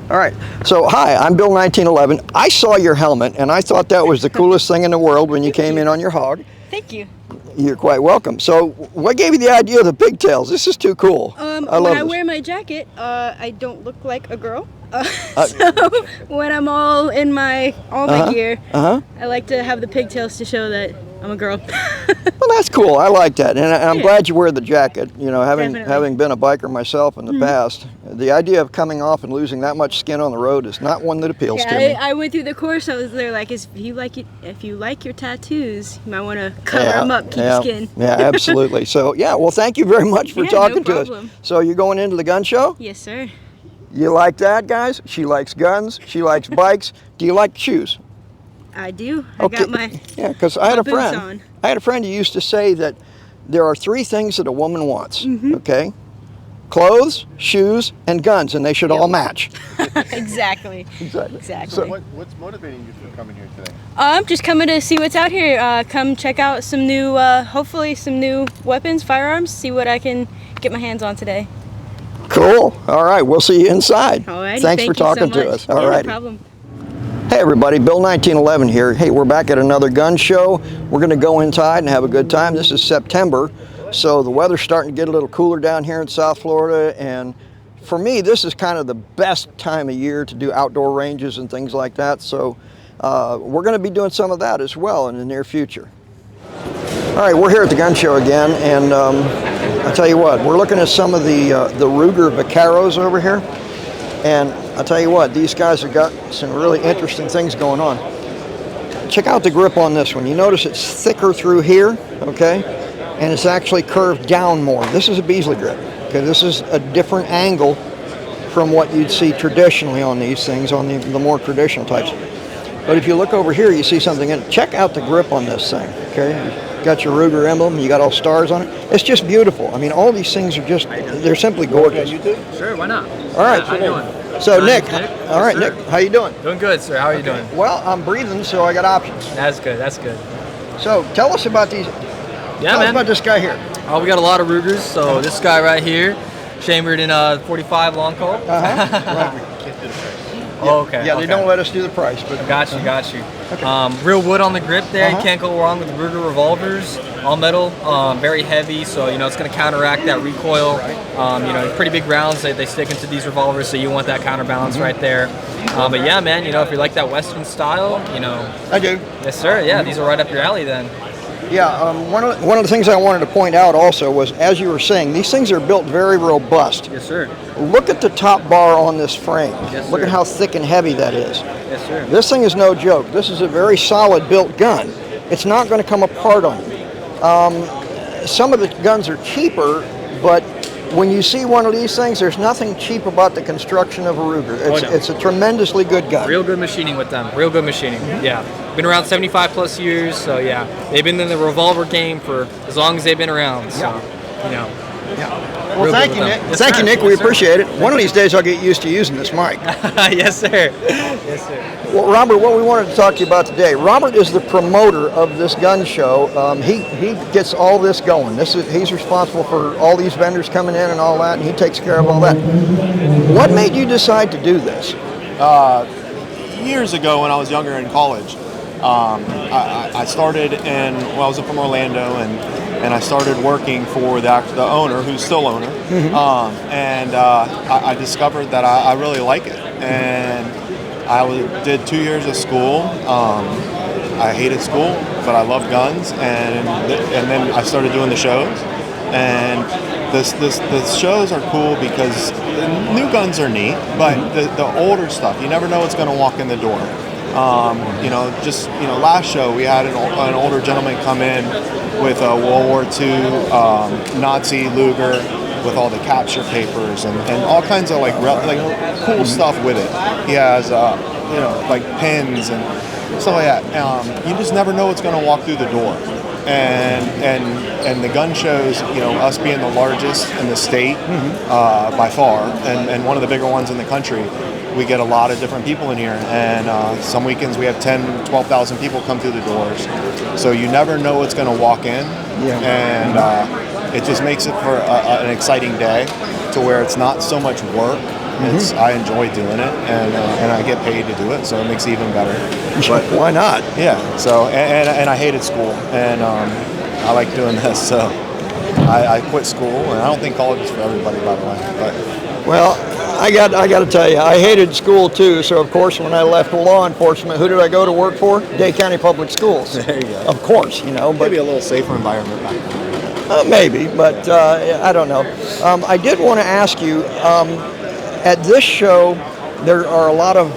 All right. So, hi, I'm Bill 1911. I saw your helmet, and I thought that was the coolest thing in the world when you came in on your hog. Thank you. You're quite welcome. So, what gave you the idea of the pigtails? This is too cool. When I wear my jacket, I don't look like a girl. So when I'm all in my gear, I like to have the pigtails to show that I'm a girl. Well, that's cool. I like that, and I'm glad you wear the jacket. You know, having been a biker myself in the past, the idea of coming off and losing that much skin on the road is not one that appeals to me. I went through the course. I was there like, if you like your tattoos, you might want to cover them up, keep your skin. Yeah, absolutely. So well, thank you very much for talking to us. So you're going into the gun show? Yes, sir. You like that, guys? She likes guns. She likes bikes. Do you like shoes? I do. I got my because I had a friend. On. I had a friend who used to say that there are 3 things that a woman wants. Okay, clothes, shoes, and guns, and they should all match. Exactly. So what's motivating you for coming here today? I'm just coming to see what's out here. Come check out some new, hopefully some new weapons, firearms. See what I can get my hands on today. Cool. All right, we'll see you inside. All right. Thanks for talking to us. All right. No problem. Hey everybody, Bill 1911 here. Hey, we're back at another gun show. We're going to go inside and have a good time. This is September, so the weather's starting to get a little cooler down here in South Florida, and for me, this is kind of the best time of year to do outdoor ranges and things like that, so we're going to be doing some of that as well in the near future. All right, we're here at the gun show again, and I'll tell you what, we're looking at some of the Ruger Vaqueros over here, and I'll tell you what, these guys have got some really interesting things going on. Check out the grip on this one. You notice it's thicker through here, okay? And it's actually curved down more. This is a Beasley grip, okay? This is a different angle from what you'd see traditionally on these things, on the more traditional types. But if you look over here, you see something in it. Check out the grip on this thing, okay? You got your Ruger emblem, you got all stars on it. It's just beautiful. I mean, all these things are just, they're simply gorgeous. You do? Sure, why not? All right. How you doing? So Nick, all right, Yes, Nick, how you doing? Doing good, sir. How are you doing? Well, I'm breathing, so I got options. That's good. That's good. So tell us about these. Tell us about this guy here. Oh, we got a lot of Rugers. So this guy right here, chambered in a 45 long Colt. Oh, okay. Yeah, they don't let us do the price, but Got you. Okay. Real wood on the grip there. You can't go wrong with Ruger revolvers. All metal, very heavy, so it's going to counteract that recoil. Pretty big rounds. They stick into these revolvers, so you want that counterbalance right there. But yeah, man, if you like that Western style, I do. Yes, sir. Yeah, these are right up your alley then. Yeah, one of the things I wanted to point out also was, as you were saying, these things are built very robust. Yes, sir. Look at the top bar on this frame. Yes, Look sir. at how thick and heavy that is. Yes, sir. This thing is no joke. This is a very solid built gun. It's not going to come apart on you. Some of the guns are cheaper, but when you see one of these things, there's nothing cheap about the construction of a Ruger. It's a tremendously good gun. Real good machining with them. Real good machining. Yeah. Been around 75 plus years, so yeah. They've been in the revolver game for as long as they've been around, so, Yeah. Well, thank you, Nick. Thank you, Nick. We appreciate it. One of these days I'll get used to using this mic. Yes, sir. Yes, sir. Well, Robert, what we wanted to talk to you about today, Robert is the promoter of this gun show. He gets all this going. He's responsible for all these vendors coming in and all that, and he takes care of all that. What made you decide to do this? Years ago when I was younger in college, I started I was from Orlando, and I started working for the owner, who's still owner, I discovered that I really like it, and I did 2 years of school. I hated school, but I loved guns, and then I started doing the shows, and the shows are cool because the new guns are neat, but the older stuff, you never know what's going to walk in the door. Last show we had an older gentleman come in with a World War II Nazi Luger with all the capture papers and all kinds of like cool stuff with it. He has like pins and stuff like that. You just never know what's going to walk through the door. And the gun shows, us being the largest in the state by far, and one of the bigger ones in the country, we get a lot of different people in here, and some weekends we have 10, 12,000 people come through the doors. So you never know what's going to walk in, and it just makes it for an exciting day, to where it's not so much work I enjoy doing it, and I get paid to do it, so it makes it even better. But why not? Yeah. So and I hated school, and I like doing this, so I quit school, and I don't think college is for everybody, by the way. But well, I got to tell you, I hated school too. So of course, when I left law enforcement, who did I go to work for? Dade County Public Schools. There you go. Of course, but maybe a little safer environment back then. maybe, but I don't know. I did want to ask you, at this show, there are a lot of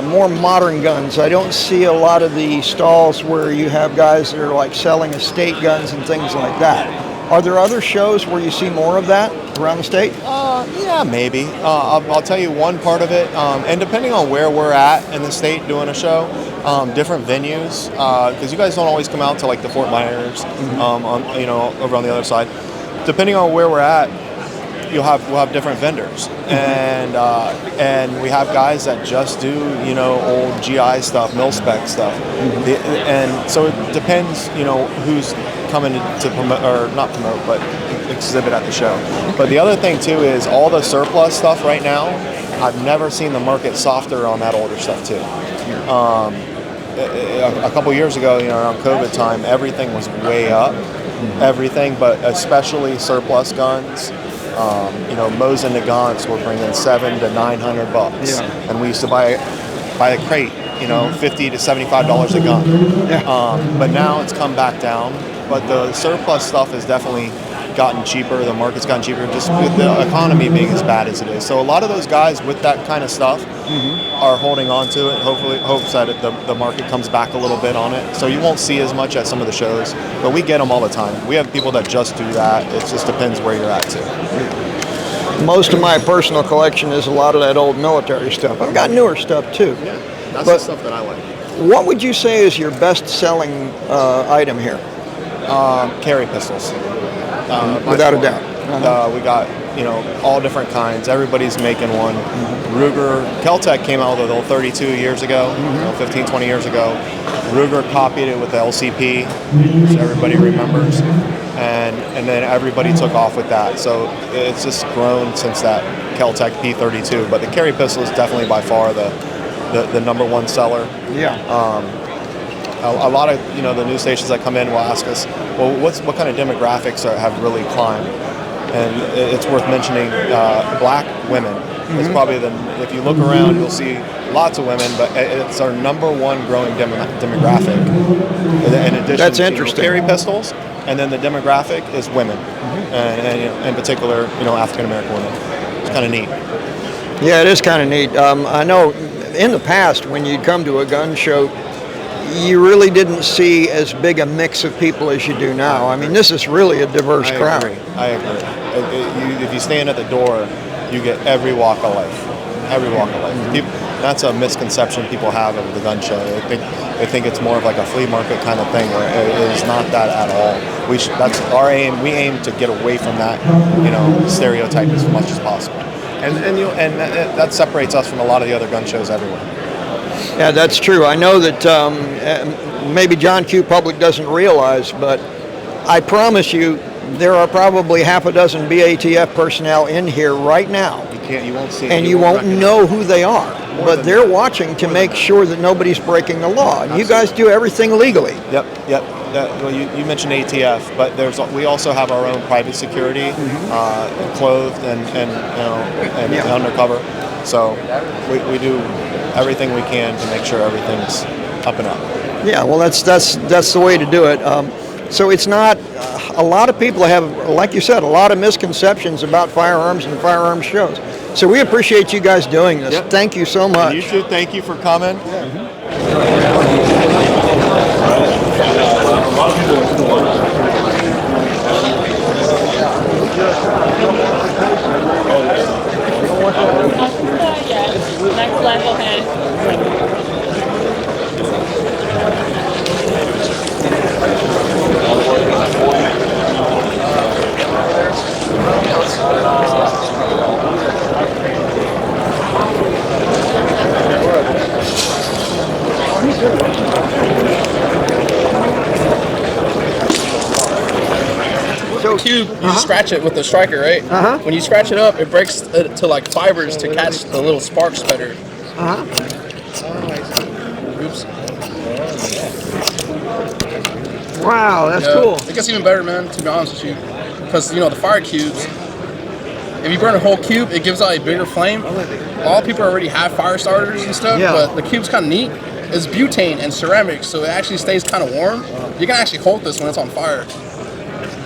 more modern guns. I don't see a lot of the stalls where you have guys that are like selling estate guns and things like that. Are there other shows where you see more of that around the state? Yeah, maybe. I'll tell you one part of it, and depending on where we're at in the state doing a show, different venues, because you guys don't always come out to like the Fort Myers, over on the other side. Depending on where we're at, we'll have different vendors, and we have guys that just do old GI stuff, mil spec stuff, and so it depends who's coming to promote, or not promote, but exhibit at the show. But the other thing too is all the surplus stuff right now. I've never seen the market softer on that older stuff too. A couple years ago, around COVID time, everything was way up. Everything, but especially surplus guns. Mosin Nagants were bringing $700 to $900, and we used to buy a crate, $50 to $75 a gun. But now it's come back down. But the surplus stuff has definitely gotten cheaper. The market's gotten cheaper, just with the economy being as bad as it is. So a lot of those guys with that kind of stuff are holding on to it. Hopefully, hopes that the market comes back a little bit on it. So you won't see as much at some of the shows, but we get them all the time. We have people that just do that. It just depends where you're at too. Most of my personal collection is a lot of that old military stuff. I've got newer stuff too. Yeah, that's the stuff that I like. What would you say is your best-selling item here? Carry pistols. Without a doubt. We got, all different kinds. Everybody's making one. Ruger, Kel-Tec came out with a 32 years ago, 15, 20 years ago. Ruger copied it with the LCP, which everybody remembers. And then everybody took off with that. So it's just grown since that Kel-Tec P32. But the carry pistol is definitely by far the number one seller. Yeah. A lot of the news stations that come in will ask us, well, what kind of demographics have really climbed? And it's worth mentioning black women. It's probably if you look around, you'll see lots of women, but it's our number one growing demographic. In addition, that's interesting. To carry pistols, and then the demographic is women, and in particular, African American women. It's kind of neat. Yeah, it is kind of neat. I know in the past when you'd come to a gun show, you really didn't see as big a mix of people as you do now. I mean, this is really a diverse crowd. I agree. If you stand at the door, you get every walk of life. Every walk of life. That's a misconception people have of the gun show. They think it's more of like a flea market kind of thing, where it is not that at all. That's our aim. We aim to get away from that, stereotype as much as possible. And that separates us from a lot of the other gun shows everywhere. Yeah, that's true. I know that maybe John Q. Public doesn't realize, but I promise you, there are probably half a dozen BATF personnel in here right now. You won't see, and you won't know who they are. But they're watching to make sure that nobody's breaking the law. And you guys do everything legally. Yep. Well, you mentioned ATF, but we also have our own private security, clothed and undercover. So we do everything we can to make sure everything's up and up. Yeah, well, that's the way to do it. So it's not. A lot of people have, like you said, a lot of misconceptions about firearms and firearms shows. So we appreciate you guys doing this. Yep. Thank you so much. You too. Thank you for coming. Next level head. So the cube, you just scratch it with the striker, right? When you scratch it up, it breaks to like fibers to catch the little sparks better. Oops. Wow, that's cool. It gets even better, man, to be honest with you. Because, you know, the fire cubes, if you burn a whole cube, it gives out a bigger flame. A lot of people already have fire starters and stuff, but the cube's kind of neat. It's butane and ceramic, so it actually stays kind of warm. You can actually hold this when it's on fire.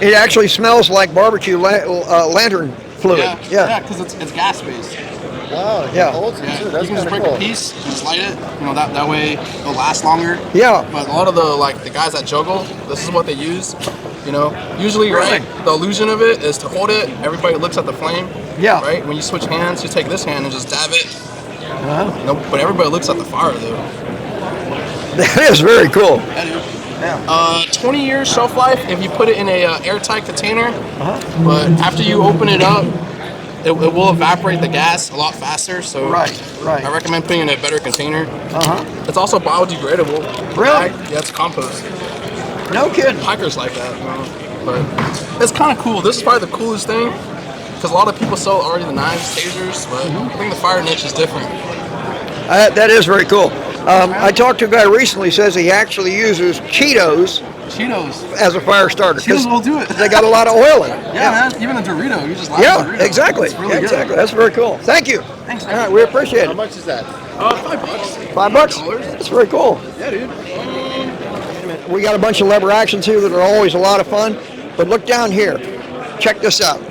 It actually smells like barbecue lantern fluid. Yeah, because it's gas-based. Wow, yeah. You can just break a piece, just light it. You know, that way it'll last longer. Yeah. But a lot of the guys that juggle, this is what they use. You know, usually, right, the illusion of it is to hold it, everybody looks at the flame. Yeah. Right? When you switch hands, you take this hand and just dab it. No, but everybody looks at the fire, though. That is very cool. Yeah. 20 years shelf life if you put it in a airtight container. But after you open it up, it will evaporate the gas a lot faster. So right. I recommend putting it in a better container. It's also biodegradable. Really? Yeah, it's compost. No kidding. Hikers like that, you know? But it's kind of cool. This is probably the coolest thing because a lot of people sell already the knives, tasers, but I think the fire niche is different. That is very cool. I talked to a guy recently, says he actually uses Cheetos as a fire starter. Cheetos will do it. They got a lot of oil in it. Yeah, man. Even a Dorito, you just light a Dorito. Exactly. It's really exactly. good. That's very cool. Thank you. Thanks. All right, we appreciate it. How much is that? $5. $5? That's very cool. Yeah, dude. We got a bunch of lever actions here that are always a lot of fun. But look down here. Check this out.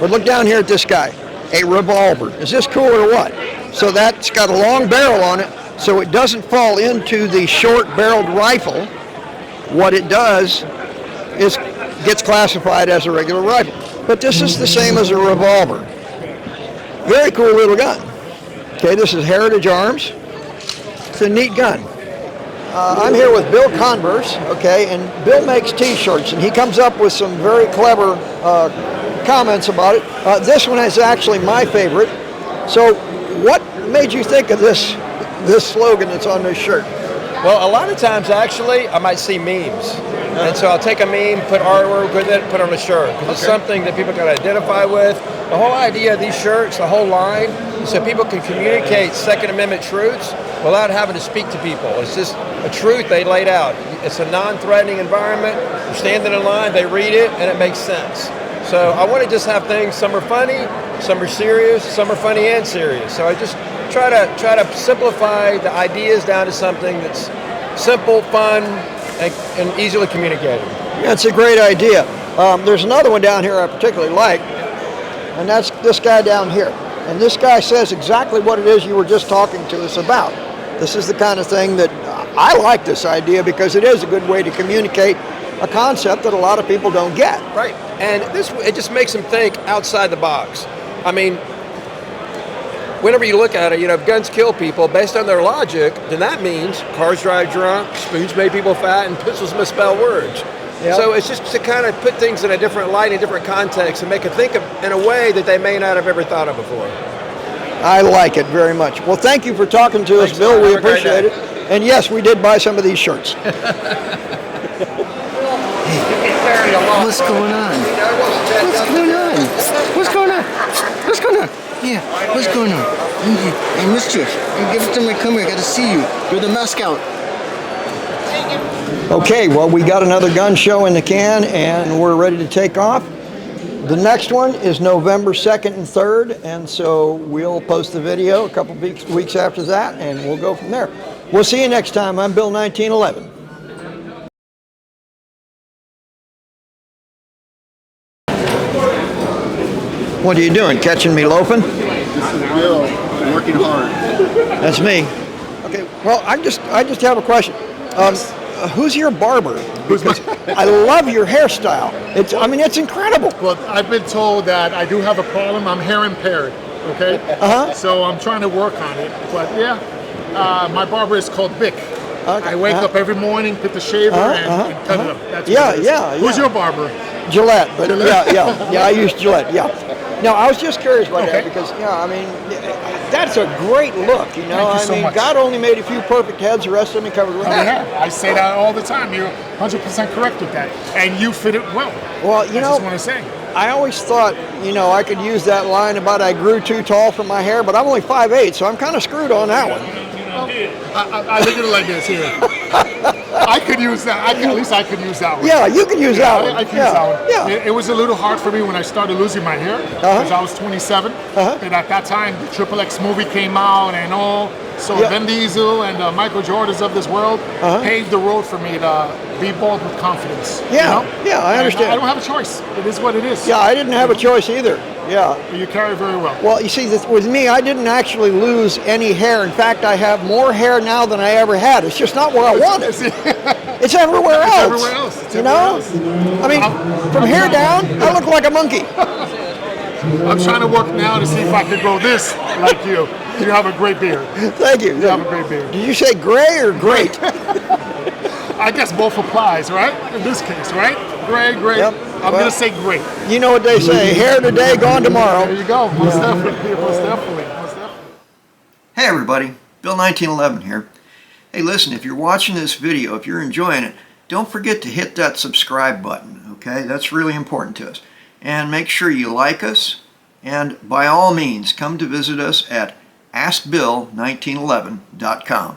But look down here at this guy. A revolver. Is this cool or what? So that's got a long barrel on it, so it doesn't fall into the short-barreled rifle. What it does is gets classified as a regular rifle. But this is the same as a revolver. Very cool little gun. Okay, this is Heritage Arms. It's a neat gun. I'm here with Bill Converse, okay, and Bill makes T-shirts, and he comes up with some very clever comments about it. This one is actually my favorite. So what made you think of this slogan that's on this shirt? Well, a lot of times, actually, I might see memes. And so I'll take a meme, put artwork with it, put it on a shirt. Because it's something that people can identify with. The whole idea of these shirts, the whole line, is so people can communicate Second Amendment truths without having to speak to people. It's just a truth they laid out. It's a non-threatening environment. You're standing in line, they read it, and it makes sense. So I want to just have things, some are funny, some are serious, some are funny and serious. So I just try to simplify the ideas down to something that's simple, fun, and easily communicated. Yeah, it's a great idea. There's another one down here I particularly like, and that's this guy down here. And this guy says exactly what it is you were just talking to us about. This is the kind of thing that I like this idea because it is a good way to communicate a concept that a lot of people don't get. Right, and it just makes them think outside the box. I mean, whenever you look at it, you know, if guns kill people based on their logic, then that means cars drive drunk, spoons make people fat, and pistols misspell words. Yep. So it's just to kind of put things in a different light, in a different context, and make them think in a way that they may not have ever thought of before. I like it very much. Well, thank you for talking to us, Bill. We appreciate it. And yes, we did buy some of these shirts. What's going on? What's going on? What's going on? What's going on? Yeah, what's going on? I missed you. Give it to me. Come here. I got to see you. You're the mascot. Okay, well, we got another gun show in the can, and we're ready to take off. The next one is November 2nd and 3rd, and so we'll post the video a couple weeks after that, and we'll go from there. We'll see you next time. I'm Bill 1911. What are you doing? Catching me loafing? This is Bill. I'm working hard. That's me. Okay. Well, I just have a question. Who's your barber? Because I love your hairstyle. It's incredible. Well, I've been told that I do have a problem. I'm hair impaired. Okay. So I'm trying to work on it. But yeah, my barber is called Vic. Okay. I wake up every morning, put the shaver, and cut it up. That's what it is. Who's your barber? Gillette. But yeah, I use Gillette. Yeah. No, I was just curious about that Okay. because, I mean, that's a great look, you know. Thank you so I mean, much. God only made a few perfect heads, the rest of them he covered with Oh, hair. yeah, I say that all the time. You're 100% correct with that. And you fit it well. Well, you I know, just want to say. I always thought, I could use that line about I grew too tall for my hair, but I'm only 5'8", so I'm kind of screwed on that one. I look at it like this here. I could use that. At least I could use that one. Yeah, you can use that one. I could use that one. Yeah. It was a little hard for me when I started losing my hair because I was 27. And at that time, the Triple X movie came out and all. So Vin Diesel and Michael Jordans of this world paved the road for me to be bald with confidence. Yeah, yeah, I understand. I don't have a choice. It is what it is. Yeah, I didn't have a choice either. Yeah. But you carry very well. Well, you see, with me, I didn't actually lose any hair. In fact, I have more hair now than I ever had. It's just not where I want it. It's everywhere else. It's everywhere else. It's everywhere else. I mean, from here down, I look like a monkey. I'm trying to work now to see if I can grow this like you. You have a great beard. Thank you. You have a great beard. Did you say gray or great? I guess both applies, right? In this case, right? Gray. Yep. I'm going to say great. You know what they say, hair today, gone tomorrow. There you go. Most definitely. Most definitely. Most definitely. Hey everybody, Bill 1911 here. Hey listen, if you're watching this video, if you're enjoying it, don't forget to hit that subscribe button, okay? That's really important to us. And make sure you like us, and by all means, come to visit us at askbill1911.com.